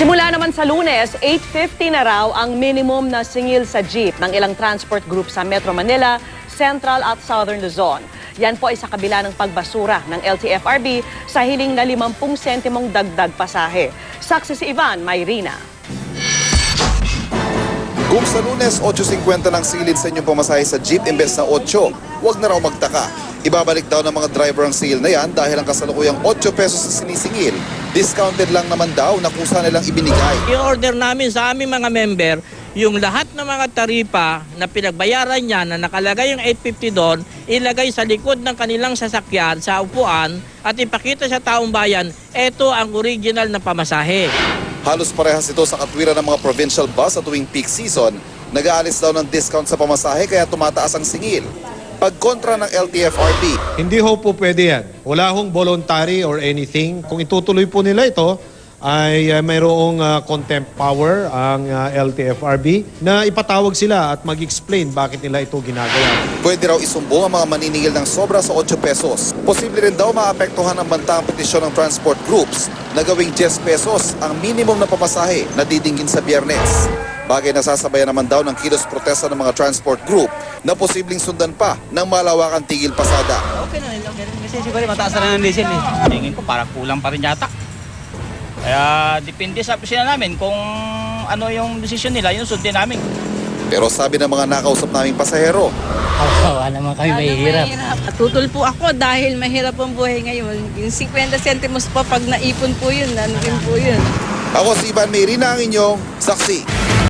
Simula naman sa Lunes, 8.50 na raw ang minimum na singil sa jeep ng ilang transport group sa Metro Manila, Central at Southern Luzon. Yan po ay sa kabila ng pagbasura ng LTFRB sa hiling na 50 sentimong dagdag pasahe. Saksi si Ivan Mayrina. Kung sa Lunes, 8.50 ng silid sa inyong pamasahe sa jeep imbes na 8, huwag na raw magtaka. Ibabalik daw ng mga driver ang sale na yan dahil ang kasalukuyang 8 pesos sa sinisingil, discounted lang naman daw na kusa nilang ibinigay. I-order namin sa aming mga member yung lahat ng mga taripa na pinagbayaran niya na nakalagay yung 850 doon, ilagay sa likod ng kanilang sasakyan sa upuan at ipakita sa taong bayan, ito ang original na pamasahe. Halos parehas ito sa katwiran ng mga provincial bus sa tuwing peak season. Nag-aalis daw ng discount sa pamasahe kaya tumataas ang singil. Pagkontra ng LTFRB. Hindi ho po pwede yan. Wala hong voluntary or anything. Kung itutuloy po nila ito, ay mayroong contempt power ang LTFRB na ipatawag sila at mag-explain bakit nila ito ginagawa. Pwede raw isumbong ang mga maniningil ng sobra sa 8 pesos. Posible rin daw maapektuhan ng banta ang petisyon ng transport groups na gawing 10 pesos ang minimum na pamasahe na didinggin sa Biyernes. Bagay na sasabayan naman daw ng kilos protesta ng mga transport group na posibleng sundan pa ng malawakang tigil pasada. Okay na rin. Kasi siguro mataas na rin ang diesel eh. Tingin ko parang kulang pa rin yata. Kaya depende sa opisina namin kung ano yung desisyon nila, yun sundin namin. Pero sabi ng mga nakausap naming pasahero, Wala naman kami mahihirap. Tutol po ako dahil mahirap ang buhay ngayon. Yung 50 centimos pa pag naipon po yun, ano rin po yun. ako si Ivan Mayrina ang inyong saksi.